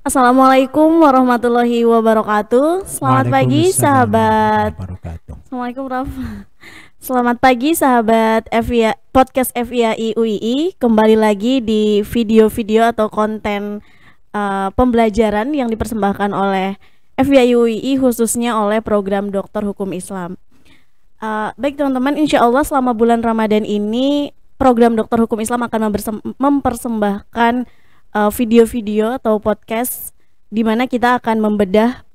Assalamualaikum warahmatullahi wabarakatuh. Selamat pagi Waalaikumsalam sahabat. warahmatullahi wabarakatuh. Assalamualaikum Prof. Selamat pagi sahabat FIA, podcast FIAI UII. Kembali lagi di video-video atau konten pembelajaran yang dipersembahkan oleh FIAI UII, khususnya oleh program Dokter Hukum Islam. Baik teman-teman, insya Allah selama bulan Ramadan ini program Dokter Hukum Islam akan mempersembahkan video-video atau podcast di mana kita akan membedah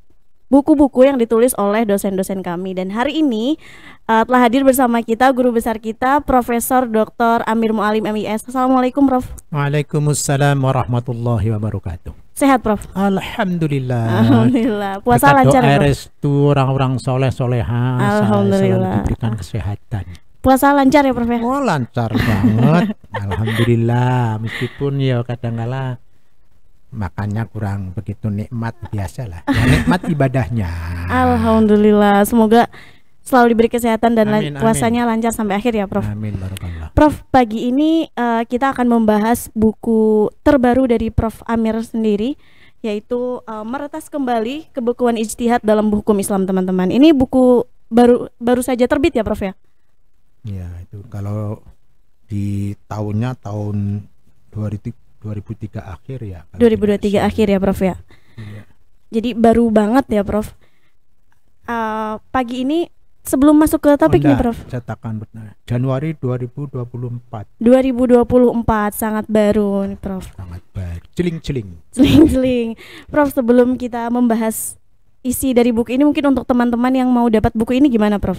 buku-buku yang ditulis oleh dosen-dosen kami. Dan hari ini telah hadir bersama kita guru besar kita, Profesor Dr. Amir Mualim MIS. Assalamualaikum Prof. Waalaikumsalam warahmatullahi wabarakatuh. Sehat Prof? Alhamdulillah. Alhamdulillah. Puasa lancar ya Prof? Restu orang-orang soleh-soleha Alhamdulillah. selalu diberikan kesehatan. Puasa lancar ya Prof ya? Oh, lancar banget. Alhamdulillah. Meskipun ya kadang-kala makannya kurang begitu nikmat, biasalah. Ya, nikmat ibadahnya. Alhamdulillah. Semoga selalu diberi kesehatan dan Amin, puasanya lancar sampai akhir ya Prof. Amin barakallah. Prof, pagi ini kita akan membahas buku terbaru dari Prof Amir sendiri, yaitu Meretas Kembali Kebukuan Ijtihad dalam Hukum Islam, teman-teman. Ini buku baru saja terbit ya Prof ya? Ya, itu kalau di tahun 2003 akhir ya. 2023 akhir ya Prof ya. Iya. Jadi baru banget ya Prof. Pagi ini sebelum masuk ke topik nih Prof. Cetakan benar. Januari 2024. 2024 sangat baru nih Prof. Sangat baik. Celing-celing. Seling-seling. Prof, sebelum kita membahas isi dari buku ini, mungkin untuk teman-teman yang mau dapat buku ini gimana Prof?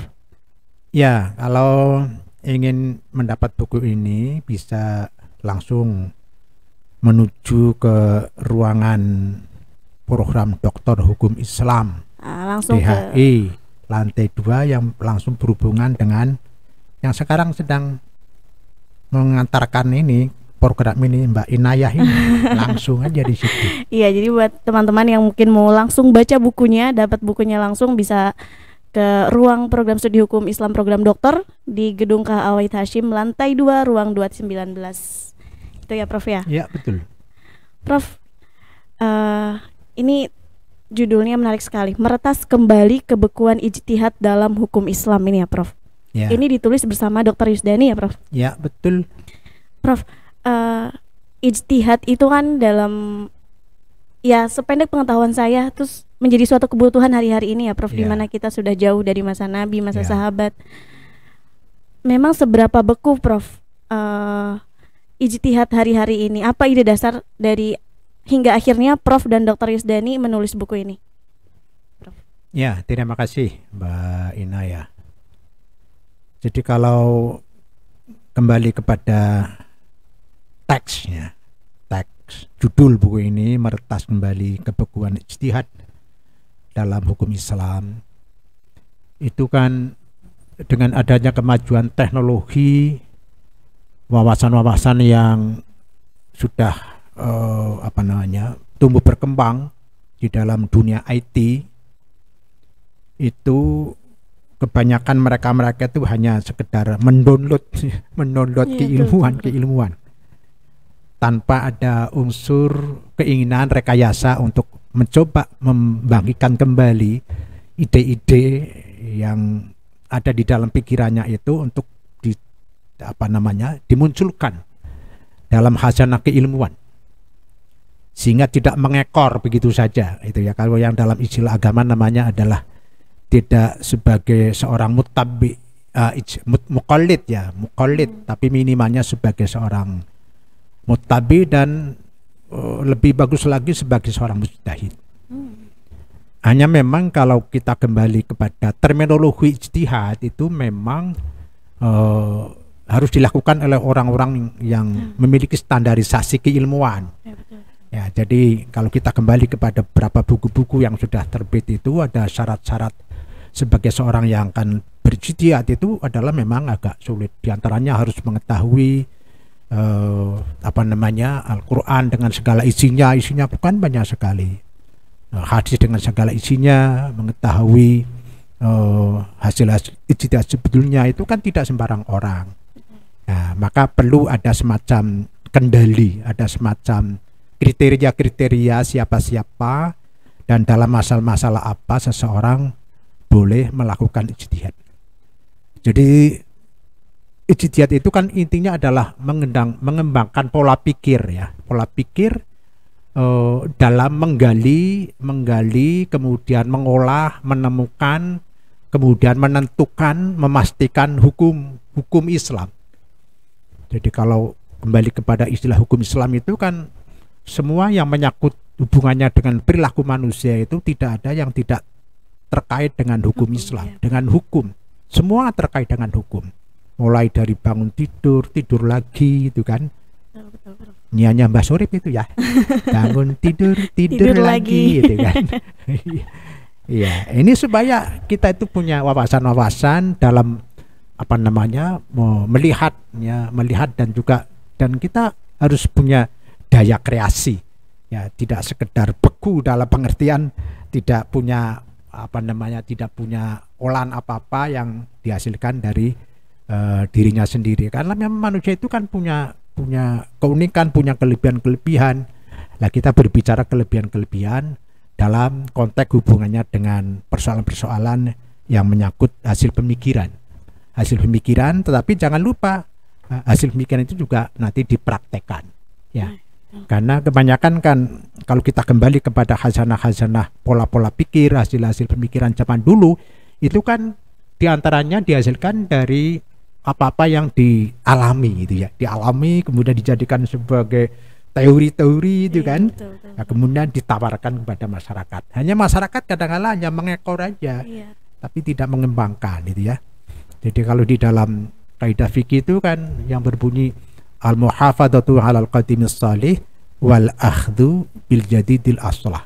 Ya, kalau ingin mendapat buku ini bisa langsung menuju ke ruangan program Dokter Hukum Islam Langsung DHI lantai 2 yang langsung berhubungan dengan yang sekarang sedang mengantarkan ini program ini Mbak Inayah ini. Langsung aja di situ. Iya, jadi buat teman-teman yang mungkin mau langsung baca bukunya, dapat bukunya langsung, bisa ke ruang program studi hukum Islam program dokter di Gedung KH Wahid Hashim lantai 2 ruang 219. Itu ya Prof ya? Ya, betul. Prof, ini judulnya menarik sekali. Meretas Kembali Kebukuan Ijtihad dalam Hukum Islam ini ya Prof. Ya. Ini ditulis bersama Dr. Yusdani ya Prof? Ya, betul. Prof, ijtihad itu kan dalam, ya sependek pengetahuan saya, terus menjadi suatu kebutuhan hari-hari ini ya Prof, Ya. di mana kita sudah jauh dari masa Nabi, masa Ya. sahabat. Memang seberapa beku Prof ijtihad hari-hari ini? Apa ide dasar dari hingga akhirnya Prof dan Dr. Yusdani menulis buku ini? Ya, terima kasih Mbak Inayah. Jadi kalau kembali kepada teksnya, teks judul buku ini Meretas Kembali Kebukuan Ijtihad dalam Hukum Islam, itu kan dengan adanya kemajuan teknologi, wawasan-wawasan yang sudah tumbuh berkembang di dalam dunia IT, itu kebanyakan mereka itu hanya sekedar mendownload keilmuan tanpa ada unsur keinginan rekayasa untuk mencoba membangkitkan kembali ide-ide yang ada di dalam pikirannya itu untuk dimunculkan dalam khazanah keilmuan, sehingga tidak mengekor begitu saja. Itu ya, kalau yang dalam istilah agama namanya adalah tidak sebagai seorang muqallid, tapi minimalnya sebagai seorang muttabi, dan lebih bagus lagi sebagai seorang mujtahid. Hanya memang kalau kita kembali kepada terminologi ijtihad, itu memang harus dilakukan oleh orang-orang yang memiliki standarisasi keilmuan. Ya, jadi kalau kita kembali kepada beberapa buku-buku yang sudah terbit, itu ada syarat-syarat sebagai seorang yang akan berijtihad itu adalah memang agak sulit. Di antaranya harus mengetahui Al-Quran dengan segala isinya bukan banyak sekali. Hadis dengan segala isinya, mengetahui hasil ijtihad sebetulnya itu kan tidak sembarang orang. Nah, maka perlu ada semacam kendali, ada semacam kriteria-kriteria siapa-siapa dan dalam masalah-masalah apa seseorang boleh melakukan ijtihad. Jadi ijtihad itu kan intinya adalah mengembangkan pola pikir ya, pola pikir dalam menggali, kemudian mengolah, menemukan, kemudian menentukan, memastikan hukum Islam. Jadi kalau kembali kepada istilah hukum Islam itu kan semua yang menyangkut hubungannya dengan perilaku manusia itu tidak ada yang tidak terkait dengan hukum Islam, dengan hukum. Semua terkait dengan hukum. Mulai dari bangun tidur, tidur lagi itu kan. Nianya Mbah Surip itu ya. Bangun tidur, tidur lagi gitu kan. Iya, ini supaya kita itu punya wawasan-wawasan dalam apa namanya melihat dan kita harus punya daya kreasi. Ya, tidak sekedar beku dalam pengertian tidak punya tidak punya olahan apa-apa yang dihasilkan dari dirinya sendiri. Karena memang manusia itu kan punya keunikan, punya kelebihan-kelebihan. Nah, kita berbicara kelebihan-kelebihan dalam konteks hubungannya dengan persoalan-persoalan yang menyangkut hasil pemikiran. Tetapi jangan lupa hasil pemikiran itu juga nanti dipraktekkan. Ya. Karena kebanyakan kan kalau kita kembali kepada khazanah pola-pola pikir, hasil-hasil pemikiran zaman dulu itu kan diantaranya dihasilkan dari apa-apa yang dialami gitu ya, dialami kemudian dijadikan sebagai teori-teori itu kan, betul. Nah, kemudian ditawarkan kepada masyarakat. Hanya masyarakat kadang-kadang hanya mengekor aja, tapi tidak mengembangkan gitu ya. Jadi kalau di dalam kaidah fikih itu kan yang berbunyi al-muhafadzatu 'alal qadimis shalih wal akhdhu bil jadidil aslah.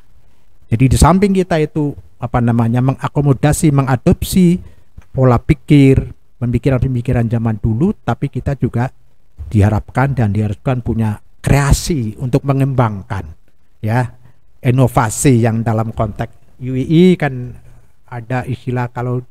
Jadi di samping kita itu mengakomodasi, mengadopsi pola pikir, pemikiran-pemikiran zaman dulu, tapi kita juga diharuskan punya kreasi untuk mengembangkan ya inovasi yang dalam konteks UII kan ada istilah kalau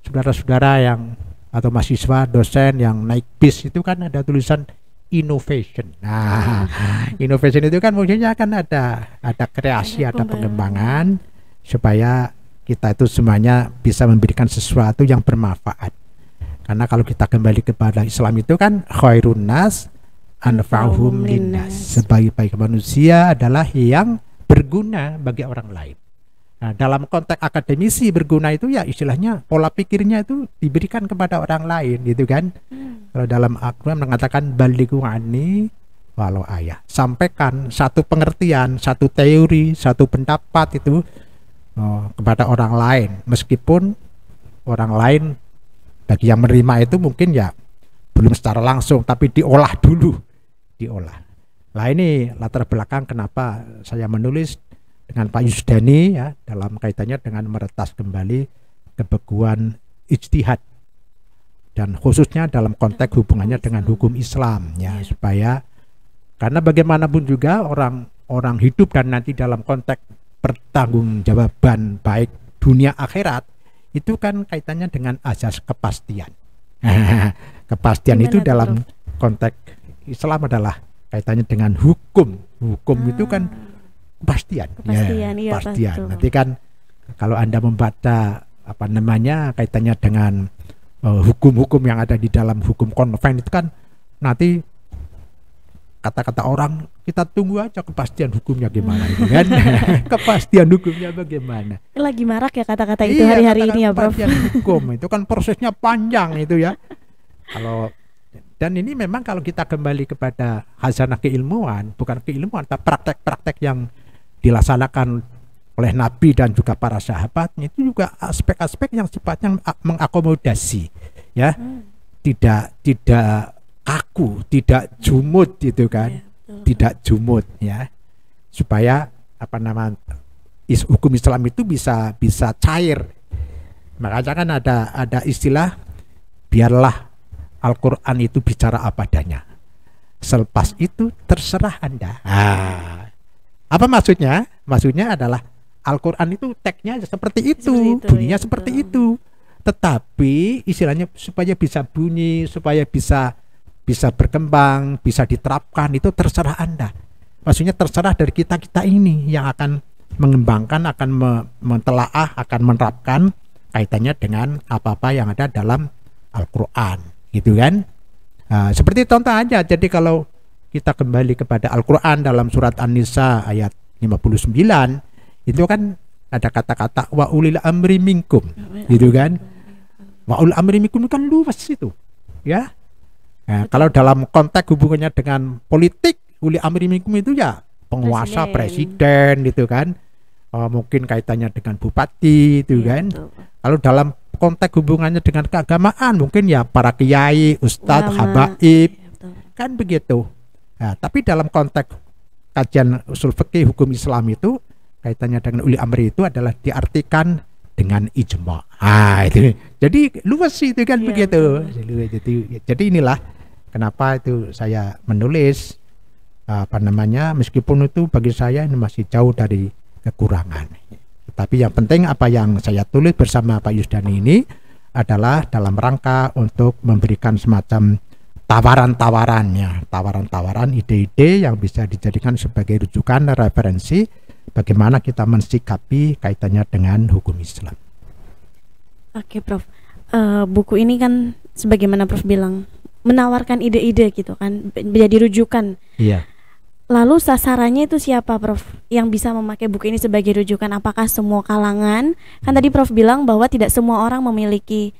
saudara-saudara yang atau mahasiswa dosen yang naik bis itu kan ada tulisan innovation. Nah, innovation itu kan maksudnya kan ada kreasi, ada pengembangan supaya kita itu semuanya bisa memberikan sesuatu yang bermanfaat. Karena kalau kita kembali kepada Islam itu kan khairun nas anfa'uhum linnas. Sebaik-baik manusia adalah yang berguna bagi orang lain. Nah, dalam konteks akademisi berguna itu ya istilahnya pola pikirnya itu diberikan kepada orang lain gitu kan. Kalau dalam Al-Quran mengatakan balighu anni walau ayah. Sampaikan satu pengertian, satu teori, satu pendapat itu kepada orang lain, meskipun orang lain bagi yang menerima itu mungkin ya belum secara langsung, tapi diolah dulu, diolah. Nah ini latar belakang kenapa saya menulis dengan Pak Yusdani ya dalam kaitannya dengan meretas kembali kebeguan ijtihad dan khususnya dalam konteks hubungannya dengan hukum Islam ya, supaya karena bagaimanapun juga orang hidup dan nanti dalam konteks pertanggungjawaban baik dunia akhirat itu kan kaitannya dengan azas kepastian. Kepastian itu dalam konteks Islam adalah kaitannya dengan hukum. Hukum itu kan kepastian. Kepastian. Nanti kan kalau Anda membaca kaitannya dengan hukum-hukum yang ada di dalam hukum konven itu kan nanti kata-kata orang kita tunggu aja kepastian hukumnya gimana itu kan. Kepastian hukumnya bagaimana. Lagi marak ya kata-kata itu hari-hari ini ya Prof. Kepastian hukum itu kan prosesnya panjang itu ya. Dan ini memang kalau kita kembali kepada khazanah keilmuan, bukan keilmuan tapi praktek-praktek yang dilaksanakan oleh Nabi dan juga para sahabatnya itu juga aspek-aspek yang sifatnya mengakomodasi ya. Tidak kaku, tidak jumut gitu kan. Tidak jumut ya. Supaya hukum Islam itu bisa cair. Makanya kan ada istilah biarlah Al-Quran itu bicara apa adanya. Selepas itu terserah Anda. Apa maksudnya? Maksudnya adalah Al-Quran itu teksnya seperti itu, bunyinya seperti itu. Tetapi istilahnya supaya bisa bunyi, supaya bisa berkembang, bisa diterapkan itu terserah Anda. maksudnya terserah dari kita ini yang akan mengembangkan, akan mentelaah, akan menerapkan kaitannya dengan apa-apa yang ada dalam Al-Quran, gitu kan. Seperti contoh aja, jadi kalau kita kembali kepada Al-Quran dalam surat An-Nisa ayat 59, itu kan ada kata-kata wa ulil amri minkum, gitu kan. Wa ulil amri minkum kan luas itu, ya. Nah, kalau dalam konteks hubungannya dengan politik, ulil amri minkum itu ya penguasa, presiden gitu kan. Mungkin kaitannya dengan bupati itu kan. Kalau dalam konteks hubungannya dengan keagamaan, mungkin ya para kiai, ustadz, habaib, kan begitu. Nah, tapi dalam konteks kajian usul fikih hukum Islam itu kaitannya dengan uli amri itu adalah diartikan dengan ijma. Itu. Jadi luas itu kan begitu. Jadi inilah kenapa itu saya menulis meskipun itu bagi saya ini masih jauh dari kekurangan. Tapi yang penting apa yang saya tulis bersama Pak Yusdani ini adalah dalam rangka untuk memberikan semacam tawaran-tawaran, ide-ide yang bisa dijadikan sebagai rujukan referensi bagaimana kita mensikapi kaitannya dengan hukum Islam. Oke, Prof. Buku ini kan sebagaimana Prof bilang menawarkan ide-ide gitu kan, menjadi rujukan. Iya. Lalu sasarannya itu siapa, Prof, yang bisa memakai buku ini sebagai rujukan? Apakah semua kalangan? Kan tadi Prof bilang bahwa tidak semua orang memiliki,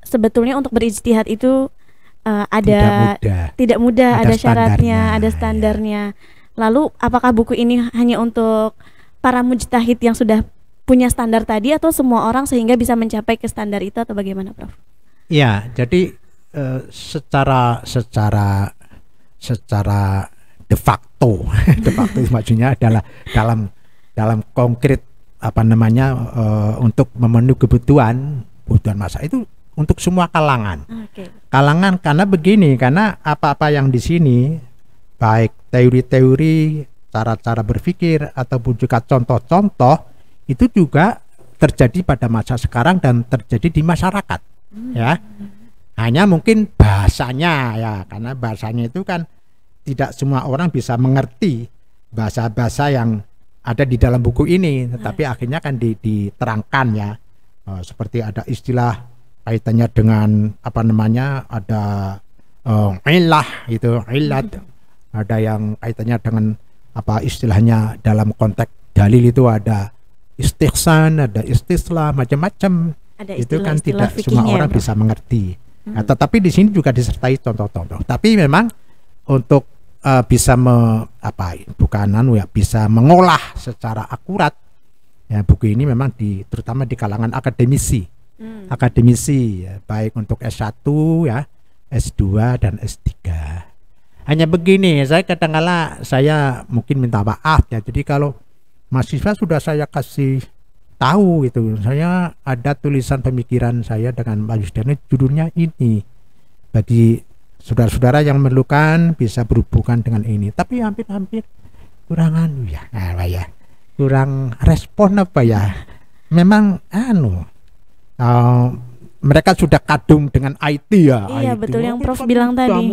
sebetulnya untuk berijtihad itu tidak mudah, ada syaratnya, ada standarnya. Lalu apakah buku ini hanya untuk para mujtahid yang sudah punya standar tadi, atau semua orang sehingga bisa mencapai ke standar itu, atau bagaimana, Prof? Ya, jadi secara de facto maksudnya adalah dalam konkret untuk memenuhi kebutuhan masa itu untuk semua kalangan. Kalangan karena begini, karena apa-apa yang di sini baik teori-teori, cara-cara berpikir ataupun juga contoh-contoh itu juga terjadi pada masa sekarang dan terjadi di masyarakat. Ya. Hanya mungkin bahasanya ya, karena bahasanya itu kan tidak semua orang bisa mengerti bahasa-bahasa yang ada di dalam buku ini, tetapi akhirnya kan diterangkan ya, seperti ada istilah kaitannya dengan ada ilah itu, ilat, ada yang kaitannya dengan istilahnya dalam konteks dalil itu ada istihsan, ada istislah, macam-macam. Itu kan tidak semua orang bisa mengerti. Nah, tetapi di sini juga disertai contoh-contoh. Tapi memang untuk bisa bisa mengolah secara akurat ya, buku ini memang terutama di kalangan akademisi ya, baik untuk S1 ya, S2 dan S3. Hanya begini, saya kadang-kala saya mungkin minta maaf ya, jadi kalau mahasiswa sudah saya kasih tahu itu, saya ada tulisan pemikiran saya dengan Pak Yusdani, judulnya ini bagi saudara-saudara yang memerlukan bisa berhubungan dengan ini, tapi hampir kurang kurang respon memang mereka sudah kadung dengan IT ya. Iya, IT. Betul yang Prof bilang tadi.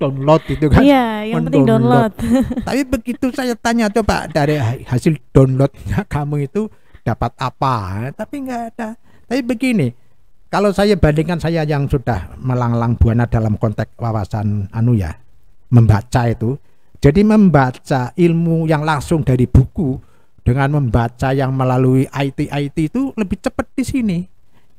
Download itu kan. Iya, yang penting download. Tapi begitu saya tanya, coba dari hasil downloadnya kamu itu dapat apa? Tapi nggak ada. Tapi begini, kalau saya bandingkan saya yang sudah melanglang buana dalam konteks wawasan membaca itu, jadi membaca ilmu yang langsung dari buku dengan membaca yang melalui IT itu lebih cepat di sini.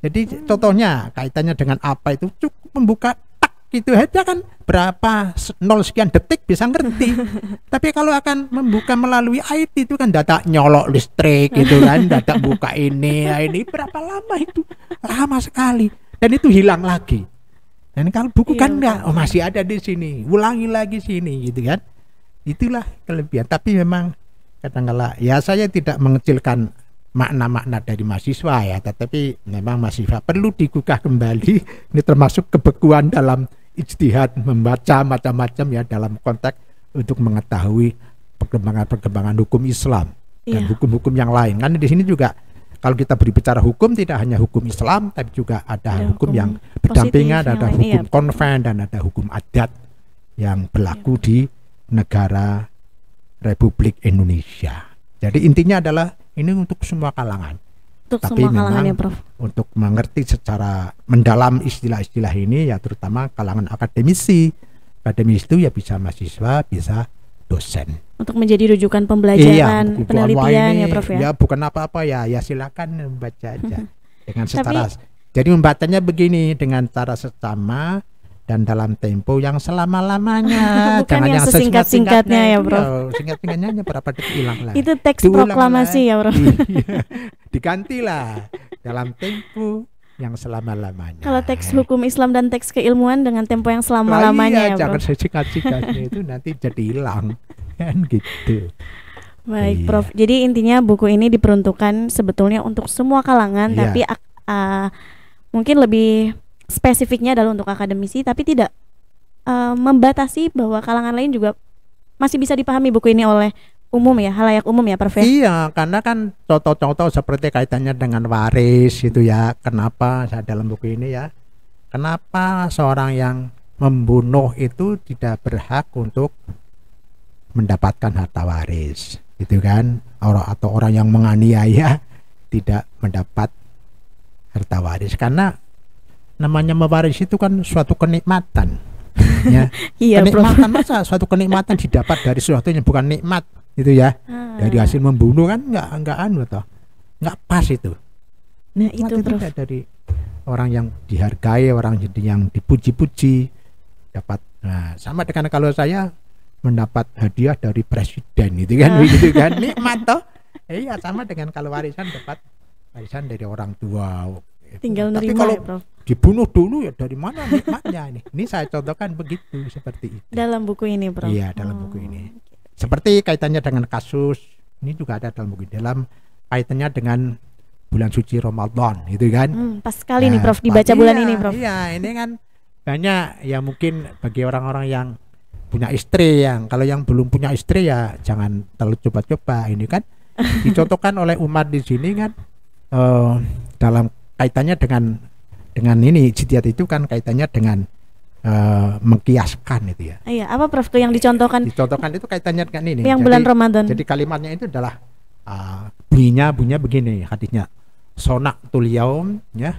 Jadi contohnya kaitannya dengan apa itu cukup membuka tak gitu aja kan, berapa 0 sekian detik bisa ngerti. Tapi kalau akan membuka melalui IT itu kan data nyolok listrik gitu kan, data buka ini berapa lama itu? Lama sekali, dan itu hilang lagi. Dan kalau buku kan enggak, masih ada di sini, ulangi lagi sini gitu kan. Itulah kelebihan. Tapi memang kadang-kala ya saya tidak mengecilkan makna-makna dari mahasiswa ya, tetapi memang mahasiswa perlu digugah kembali. Ini termasuk kebekuan dalam ijtihad membaca macam-macam ya, dalam konteks untuk mengetahui perkembangan hukum Islam dan hukum-hukum yang lain. Karena di sini juga kalau kita berbicara hukum tidak hanya hukum Islam, tapi juga ada hukum yang berdampingan, ada hukum konven dan ada hukum adat yang berlaku di negara Republik Indonesia. Jadi intinya adalah ini untuk semua kalangan. Untuk Tapi semua kalangan memang ya Prof. untuk mengerti secara mendalam istilah-istilah ini ya terutama kalangan akademisi. Akademis itu ya bisa mahasiswa, bisa dosen. Untuk menjadi rujukan pembelajaran, buku penelitian ini, ya Prof ya. Ya bukan apa-apa ya silakan membaca aja. Dengan secara jadi membacanya begini dengan cara seksama dan dalam tempo yang selama-lamanya. Bukan yang sesingkat-singkatnya ya Prof. Singkat-singkatnya hanya berapa detik hilang lah. Itu teks Diulang proklamasi lah. ya Prof. Digantilah dalam tempo yang selama-lamanya. Kalau teks hukum Islam dan teks keilmuan dengan tempo yang selama-lamanya ya jangan Prof. singkat-singkatnya itu nanti jadi hilang. Kan gitu. Baik Iya. Prof. Jadi intinya buku ini diperuntukkan sebetulnya untuk semua kalangan, Iya. tapi mungkin lebih spesifiknya adalah untuk akademisi, tapi tidak membatasi bahwa kalangan lain juga masih bisa dipahami buku ini oleh umum ya, halayak umum ya Prof ya. Iya, karena kan contoh-contoh seperti kaitannya dengan waris itu ya. Kenapa saya dalam buku ini ya? Kenapa seorang yang membunuh itu tidak berhak untuk mendapatkan harta waris, gitu kan? Atau orang yang menganiaya tidak mendapat harta waris karena namanya mewaris itu kan suatu kenikmatan. Ya. Iya Prof. Kenikmatan masa suatu kenikmatan didapat dari sesuatu yang bukan nikmat itu ya. Dari hasil membunuh kan enggak anu toh. Enggak pas itu. Nah Nikmat itu Prof. dari orang yang dihargai, orang yang dipuji-puji dapat. Nah, sama dengan kalau saya mendapat hadiah dari presiden gitu kan, begitu kan nikmat toh. Iya, sama dengan kalau warisan dapat warisan dari orang tua. Tinggal Tapi nerima kalau ya Prof. dibunuh dulu ya dari mana nikmatnya ini? Ini saya contohkan begitu seperti itu. Dalam buku ini Prof. Iya, dalam buku ini. Seperti kaitannya dengan kasus ini juga ada dalam buku dalam kaitannya dengan bulan suci Ramadan gitu kan. Pas sekali nih Prof dibaca bulan ini Prof. Iya, ini kan banyak ya mungkin bagi orang-orang yang punya istri yang kalau yang belum punya istri ya jangan terlalu coba-coba ini kan dicontohkan oleh umat di sini kan dalam kaitannya dengan ini jihad itu kan kaitannya dengan mengkiaskan itu ya. Iya, apa Prof tuh yang dicontohkan? Dicontohkan itu kaitannya dengan ini. Yang bulan Ramadan. Jadi kalimatnya itu adalah bunyinya begini hadisnya. Sonaktul yaum ya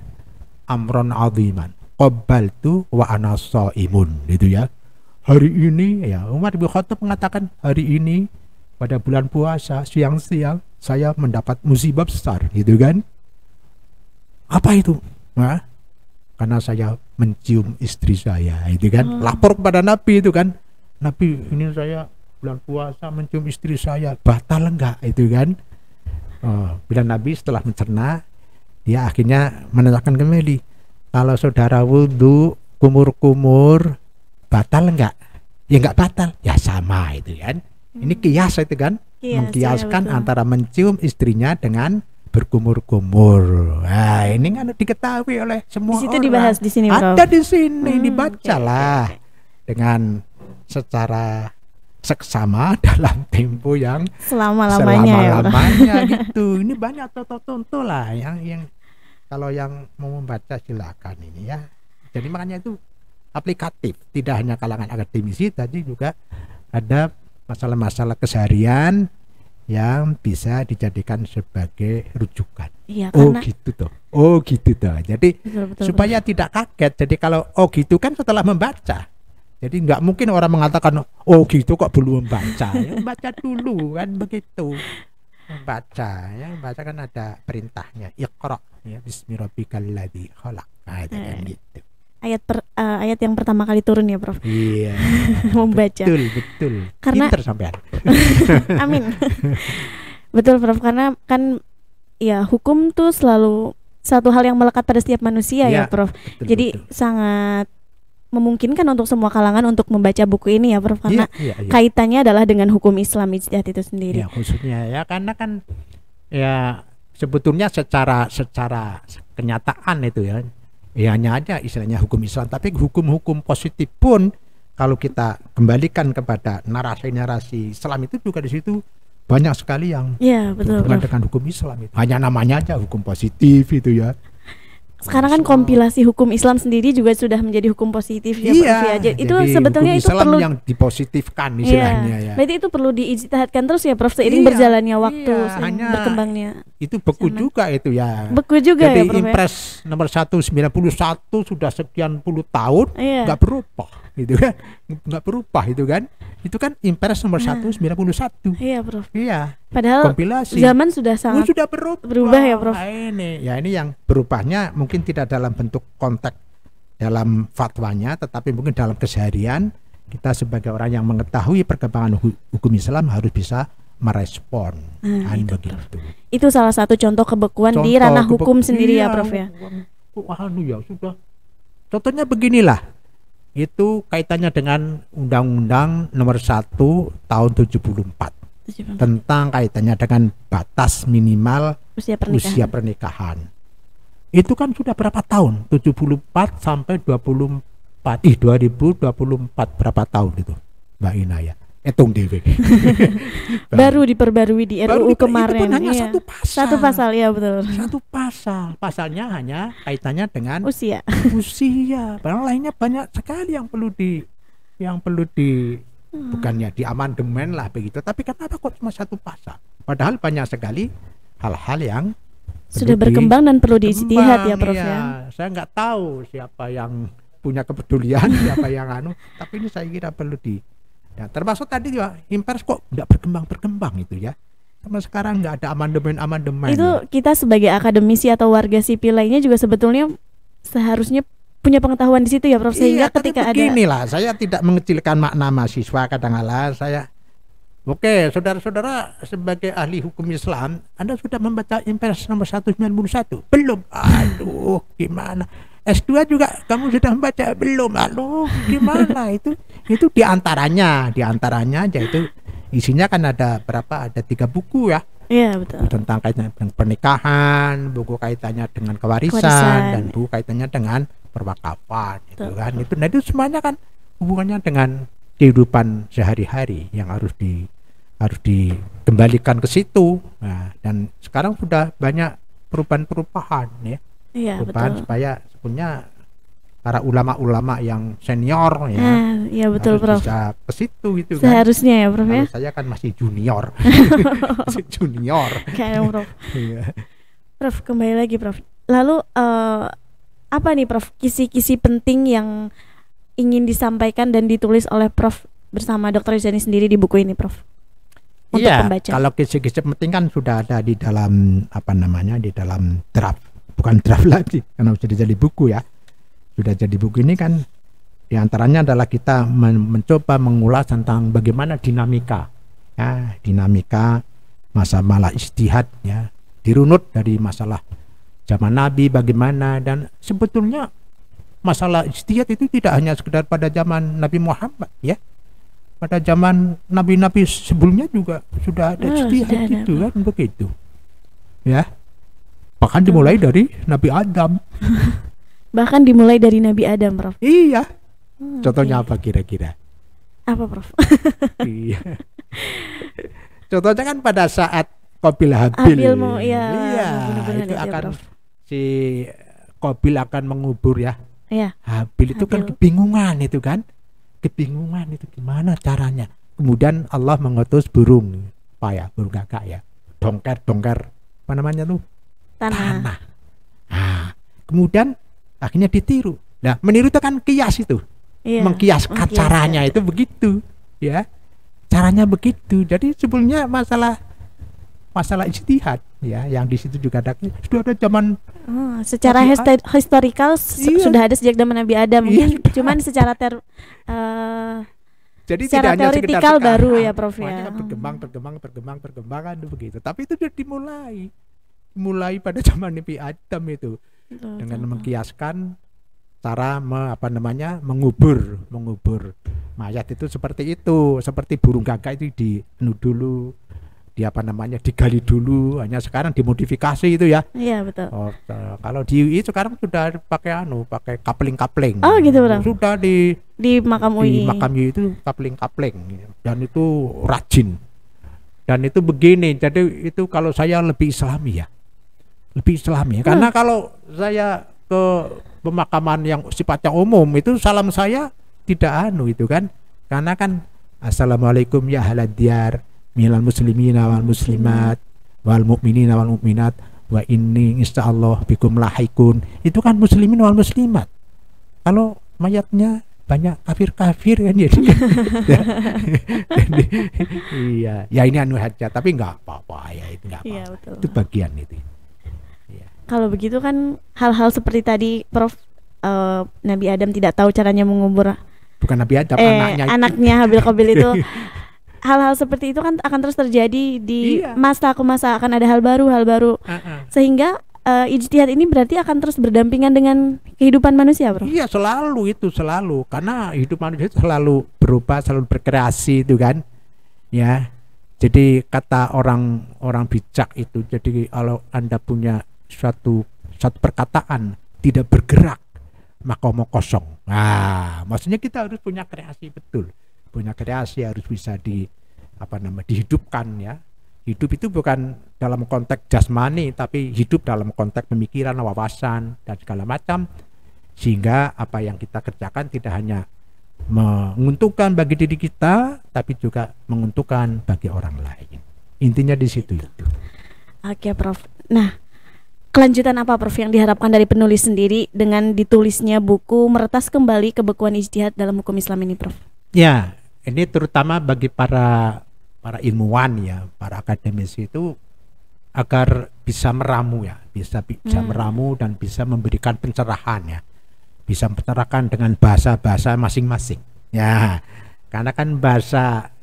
amron aziman. Qabaltu wa ana shaimun gitu ya. Hari ini ya Umar bin Khattab mengatakan hari ini pada bulan puasa siang-siang saya mendapat musibah besar gitu kan. Apa itu? Nah, karena saya mencium istri saya itu kan lapor kepada Nabi itu kan, Nabi ini saya bulan puasa mencium istri saya batal enggak itu kan. Bila Nabi setelah mencerna dia akhirnya menanyakan kembali kalau saudara wudhu kumur-kumur batal enggak? Ya enggak batal, ya sama itu kan. Ini kias itu kan, mengkiaskan antara mencium istrinya dengan berkumur-kumur. Nah, ini kan diketahui oleh semua di situ orang. Dibahas di sini, Prof. Ada di sini dibacalah dengan secara seksama dalam tempo yang selama-lamanya gitu. Ini banyak contoh-contoh lah yang kalau yang mau membaca silakan ini ya. Jadi makanya itu aplikatif, tidak hanya kalangan akademisi, tadi juga ada masalah-masalah keseharian yang bisa dijadikan sebagai rujukan. Iya, gitu toh. Oh gitu toh. Jadi betul, supaya tidak kaget. Jadi kalau oh gitu kan setelah membaca. Jadi nggak mungkin orang mengatakan oh gitu kok belum membaca. Ya, baca dulu kan begitu. Membaca ya, membaca kan ada perintahnya. Iqra ya bismillahirrahmanirrahim khalaq. Nah, itu kan gitu. Ayat yang pertama kali turun ya Prof. Iya. Membaca. Betul. Karena pinter sampean. Amin. Betul Prof, karena kan ya hukum tuh selalu satu hal yang melekat pada setiap manusia ya Prof. Jadi sangat memungkinkan untuk semua kalangan untuk membaca buku ini ya Prof, karena kaitannya adalah dengan hukum Islam ijtihad itu sendiri. Ya khususnya ya karena kan ya sebetulnya secara kenyataan itu ya hanya aja istilahnya hukum Islam, tapi hukum-hukum positif pun kalau kita kembalikan kepada narasi-narasi Islam itu juga di situ banyak sekali yang betul, berhubungan dengan hukum Islam itu. Hanya namanya aja hukum positif itu ya. Sekarang kan Islam. kompilasi hukum Islam sendiri juga sudah menjadi hukum positif ya, Iya, Prof. Ya. Itu jadi sebetulnya hukum itu Islam perlu yang dipositifkan Iya. istilahnya ya. Berarti itu perlu diijtihadkan terus ya, Prof. Seiring Iya, berjalannya waktu, iya, seiring hanya berkembangnya. Itu beku Zaman. juga itu ya. Beku juga Jadi ya, Prof. Ya? Impres nomor 191 sudah sekian puluh tahun Iya. nggak berubah gitu kan. Nggak berubah itu kan. Itu kan Impres nomor 191. Iya, Prof. Iya. Padahal Kompilasi. zaman sudah sangat sudah berubah ya, Prof. Nah, ini yang berubahnya mungkin tidak dalam bentuk konteks dalam fatwanya, tetapi mungkin dalam keseharian kita sebagai orang yang mengetahui perkembangan hukum Islam harus bisa merespon. itu, Begitu. itu salah satu contoh kebekuan di ranah hukum sendiri ya, Prof. Ya. Ya sudah. Contohnya beginilah. Itu kaitannya dengan Undang-Undang Nomor 1 Tahun 74 tentang kaitannya dengan batas minimal usia pernikahan. Itu kan sudah berapa tahun? 74 sampai 2024 berapa tahun itu, Mbak Inaya? Hitung dewe. Baru diperbarui di RUU kemarin. Itu kan hanya iya. satu pasal. Satu pasal ya, betul. Satu pasal. Pasalnya hanya kaitannya dengan usia. Padahal lainnya banyak sekali yang perlu bukannya di amandemen lah begitu. Tapi kenapa kok cuma satu pasal? Padahal banyak sekali hal-hal yang sudah berkembang dan perlu diijtihad ya, Prof. Ya. Saya nggak tahu siapa yang punya kepedulian, siapa yang tapi ini saya kira perlu ya, termasuk tadi juga Impers kok nggak berkembang itu ya. Sama sekarang nggak ada amandemen. Itu kita sebagai akademisi atau warga sipil lainnya juga sebetulnya seharusnya punya pengetahuan di situ ya, Prof. Sehingga ketika ada beginilah, saya tidak mengecilkan makna mahasiswa kadang-kala Oke, saudara-saudara sebagai ahli hukum Islam, Anda sudah membaca Impres nomor 191? Belum? Aduh, gimana? S2 juga kamu sudah membaca? Belum? Aduh, gimana? Itu diantaranya yaitu isinya kan ada berapa? Ada 3 buku ya. Iya, betul. Tentang kaitannya dengan pernikahan, buku kaitannya dengan kewarisan. Dan buku kaitannya dengan perwakafan gitu kan. Itu semuanya kan hubungannya dengan kehidupan sehari-hari yang harus dikembalikan ke situ. Nah, dan sekarang sudah banyak perubahan ya. Iya, perubahan betul. supaya punya para ulama-ulama yang senior ya. Iya, betul, Prof. Bisa ke situ gitu kan. Seharusnya ya, Prof. Ya. Saya kan masih junior. Masih junior. Kayak Prof. Iya. Prof, kembali lagi, Prof. Lalu apa nih, Prof, kisi-kisi penting yang ingin disampaikan dan ditulis oleh Prof bersama Dr. Yuzani sendiri di buku ini, Prof? Untuk pembaca. Kalau kisi-kisi penting kan sudah ada di dalam di dalam draft, bukan draft lagi karena sudah jadi buku ya. Sudah jadi buku ini kan diantaranya adalah kita mencoba mengulas tentang bagaimana dinamika masalah ijtihad ya, dirunut dari masalah zaman Nabi bagaimana, dan sebetulnya masalah ijtihad itu tidak hanya sekedar pada zaman Nabi Muhammad ya. Pada zaman nabi-nabi sebelumnya juga sudah ada ijtihad itu kan begitu. Ya. Bahkan dimulai dari Nabi Adam. Bahkan dimulai dari Nabi Adam, Prof. Iya. Contohnya apa kira-kira? Apa, Prof? Iya. Contohnya kan pada saat Qabil Habil. Itu akan Prof. Si Qabil akan mengubur ya. Iya. Habil itu kan kebingungan itu gimana caranya. Kemudian Allah mengutus burung gagak ya. Dongker apa namanya tuh? Tanah. Nah, kemudian akhirnya ditiru. Nah, meniru itu kan kias itu. Iya, mengkiaskan caranya itu begitu, ya. Caranya begitu. Jadi sebelumnya masalah ijtihad ya, yang di situ juga sudah ada zaman secara historikal sudah ada sejak zaman Nabi Adam mungkin, cuman secara jadi secara tidak hanya teoritikal baru ya, Prof ya. Berkembang kan begitu. Tapi itu sudah dimulai pada zaman Nabi Adam itu. Dengan mengkiaskan cara mengubur mayat itu seperti burung gagak itu digali dulu, hanya sekarang dimodifikasi itu ya. Iya, betul. Kalau di UI sekarang sudah pakai kapling. Oh, gitu, Bro. Sudah di makam UI. Di makam UI itu kapling dan itu rajin. Dan itu begini, jadi itu kalau saya lebih islami ya. Karena kalau saya ke pemakaman yang sifatnya umum itu salam saya tidak itu kan, karena kan assalamualaikum ya ahlad diyar minal muslimina wal muslimat wal mu'minina wal mu'minat wa inni insyaallah bikum lahikun, itu kan muslimin wal muslimat. Kalau mayatnya banyak kafir kan jadi iya ya ini saja, tapi nggak apa-apa ya, itu nggak apa-apa. Iya, Itu bagian itu. Kalau begitu kan hal-hal seperti tadi Prof, Nabi Adam tidak tahu caranya mengubur Bukan Nabi Adam, anaknya itu. anaknya Habil Qabil itu. Hal-hal seperti itu kan akan terus terjadi di masa ke masa, akan ada hal baru sehingga ijtihad ini berarti akan terus berdampingan dengan kehidupan manusia, Prof. Iya, selalu karena hidup manusia itu selalu berubah, selalu berkreasi itu kan. Ya. Jadi kata orang bijak itu, jadi kalau Anda punya satu perkataan tidak bergerak maka mau kosong. Nah, maksudnya kita harus punya kreasi, betul. Punya kreasi harus bisa dihidupkan ya. Hidup itu bukan dalam konteks jasmani, tapi hidup dalam konteks pemikiran, wawasan dan segala macam, sehingga apa yang kita kerjakan tidak hanya menguntungkan bagi diri kita, tapi juga menguntungkan bagi orang lain. Intinya di situ itu. Oke, Prof. Nah, kelanjutan apa, Prof, yang diharapkan dari penulis sendiri dengan ditulisnya buku Meretas Kembali Kebekuan Ijtihad dalam Hukum Islam ini, Prof? Ya, ini terutama bagi para ilmuwan ya, para akademisi itu agar bisa meramu ya, bisa meramu dan bisa memberikan pencerahan ya, bisa mencerahkan dengan bahasa masing-masing ya, karena kan bahasa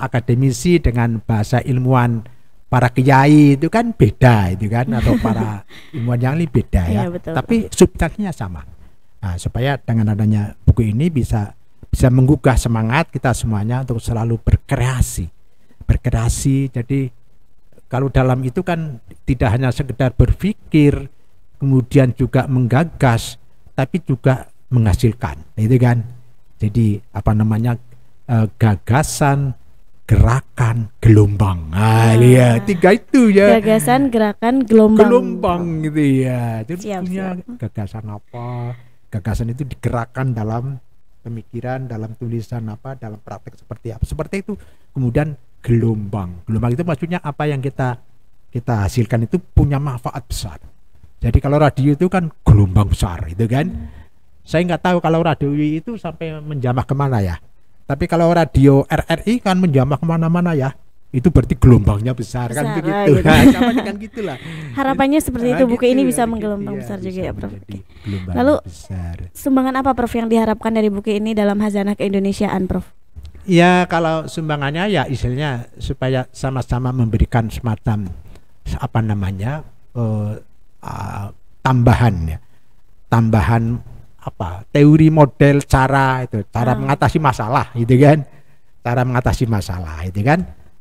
akademisi dengan bahasa ilmuwan para kiai itu kan beda itu kan, atau para ilmuwan yang lain beda ya, betul, tapi substansinya sama. Nah, supaya dengan adanya buku ini bisa menggugah semangat kita semuanya untuk selalu berkreasi. Jadi kalau dalam itu kan tidak hanya sekedar berpikir, kemudian juga menggagas, tapi juga menghasilkan, itu kan. Jadi gagasan, gerakan, gelombang. Ya, tiga itu ya. Gagasan, gerakan, gelombang. Gelombang gitu ya. Jadi punya siap. gagasan apa? Gagasan itu digerakkan dalam pemikiran, dalam tulisan dalam praktek seperti apa? Seperti itu. Kemudian gelombang itu maksudnya apa yang kita hasilkan itu punya manfaat besar. Jadi kalau radio itu kan gelombang besar itu kan. Saya nggak tahu kalau radio itu sampai menjamah kemana ya, tapi kalau radio RRI kan menjamah kemana-mana ya, itu berarti gelombangnya besar kan begitu. Gitu. Sama dengan gitulah. Harapannya seperti itu, buku ini bisa menggelombang besar juga ya, Prof. Lalu sumbangan apa, Prof, yang diharapkan dari buku ini dalam Khazanah Keindonesiaan, Prof? Ya, kalau sumbangannya ya istilahnya supaya sama-sama memberikan semacam tambahan teori model cara mengatasi masalah itu kan,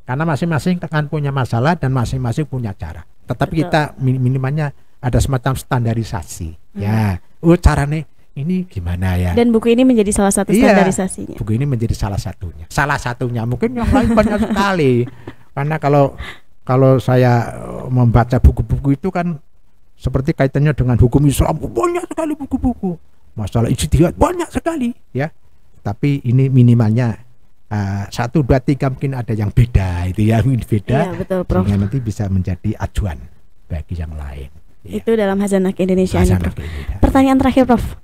karena masing-masing akan punya masalah dan masing-masing punya cara, tetapi kita minimalnya ada semacam standarisasi ya, caranya ini gimana ya, dan buku ini menjadi salah satu standarisasinya. Buku ini menjadi salah satunya mungkin yang lain banyak sekali, karena kalau saya membaca buku-buku itu kan seperti kaitannya dengan hukum Islam, banyak sekali buku-buku, masalah ijtihad banyak sekali ya, tapi ini minimalnya 1, 2, 3 mungkin ada yang beda itu ya, Iya, betul, Prof. sehingga nanti bisa menjadi acuan bagi yang lain ya. Itu dalam Khazanah Keindonesiaan, Prof. Pertanyaan terakhir, Prof.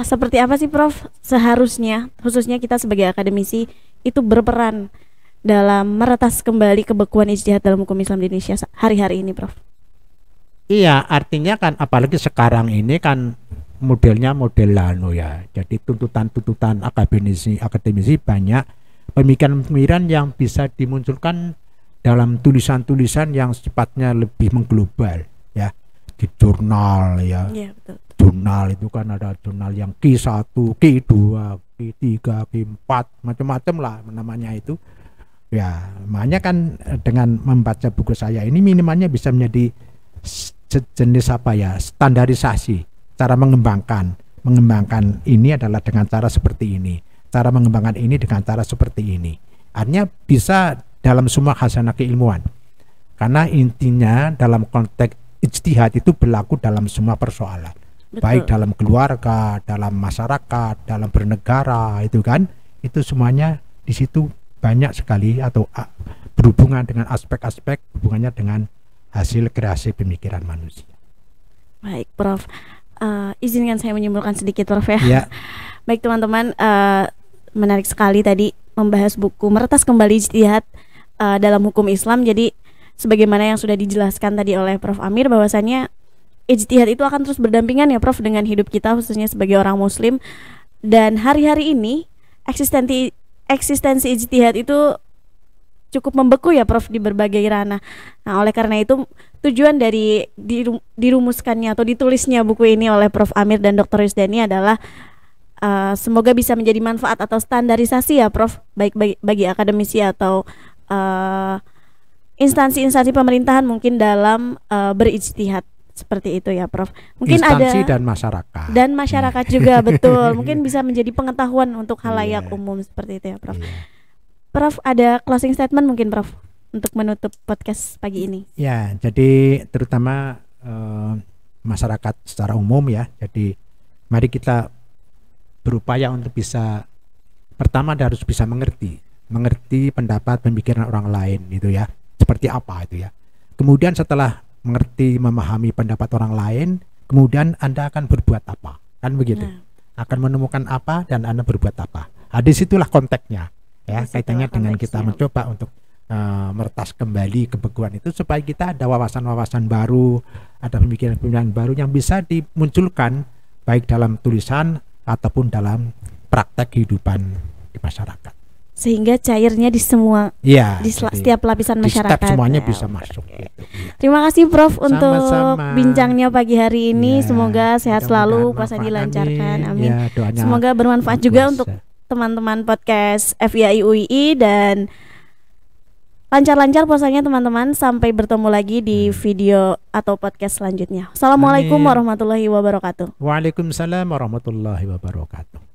Seperti apa sih, Prof, seharusnya khususnya kita sebagai akademisi itu berperan dalam meretas kembali kebekuan ijtihad dalam hukum Islam di Indonesia hari-hari ini, Prof? Iya, artinya kan apalagi sekarang ini kan modelnya model ya. Jadi tuntutan akademisi banyak pemikiran-pemikiran yang bisa dimunculkan dalam tulisan-tulisan yang sifatnya lebih mengglobal ya, di jurnal ya. Iya, betul. Jurnal itu kan ada jurnal yang Q1, Q2, Q3, Q4, macam-macam lah namanya itu. Ya, makanya kan dengan membaca buku saya ini minimalnya bisa menjadi jenis standarisasi cara mengembangkan ini adalah dengan cara seperti ini, cara mengembangkan ini dengan cara seperti ini. Artinya bisa dalam semua khazanah keilmuan, karena intinya dalam konteks ijtihad itu berlaku dalam semua persoalan. Betul. Baik dalam keluarga, dalam masyarakat, dalam bernegara, itu kan, itu semuanya di situ banyak sekali atau berhubungan dengan aspek-aspek hubungannya dengan hasil kreasi pemikiran manusia. Baik, Prof. Izinkan saya menyimpulkan sedikit, Prof, ya. Ya. Baik teman-teman, menarik sekali tadi membahas buku Meretas Kembali Ijtihad dalam Hukum Islam. Jadi sebagaimana yang sudah dijelaskan tadi oleh Prof Amir, bahwasannya ijtihad itu akan terus berdampingan ya Prof dengan hidup kita khususnya sebagai orang muslim. Dan hari-hari ini eksistensi ijtihad itu cukup membeku ya Prof di berbagai ranah. Nah, oleh karena itu tujuan dari dirumuskannya atau ditulisnya buku ini oleh Prof Amir dan Dr. Yusdani adalah semoga bisa menjadi manfaat atau standarisasi ya Prof, baik bagi akademisi atau instansi-instansi pemerintahan mungkin dalam berijtihad. Seperti itu ya Prof. Mungkin instansi ada dan masyarakat juga betul. Mungkin bisa menjadi pengetahuan untuk halayak umum seperti itu ya Prof. Prof, ada closing statement mungkin Prof untuk menutup podcast pagi ini. Ya, jadi terutama masyarakat secara umum ya. Jadi mari kita berupaya untuk bisa, pertama harus bisa mengerti pendapat pemikiran orang lain itu ya. Seperti apa itu ya. Kemudian setelah mengerti, memahami pendapat orang lain, kemudian Anda akan berbuat apa, kan begitu? Akan menemukan apa dan Anda berbuat apa. Disitulah konteksnya, ya, kaitannya dengan kita mencoba untuk meretas kembali kebekuan itu supaya kita ada wawasan-wawasan baru, ada pemikiran-pemikiran baru yang bisa dimunculkan baik dalam tulisan ataupun dalam praktek kehidupan di masyarakat. Sehingga cairnya di semua, di setiap lapisan masyarakat. Di semuanya bisa masuk. Gitu. Terima kasih Prof untuk bincangnya pagi hari ini. Semoga sehat selalu, puasa dilancarkan. Amin. Semoga bermanfaat juga untuk teman-teman podcast FIAI UII dan lancar-lancar puasanya teman-teman. Sampai bertemu lagi di video atau podcast selanjutnya. Assalamualaikum warahmatullahi wabarakatuh. Waalaikumsalam warahmatullahi wabarakatuh.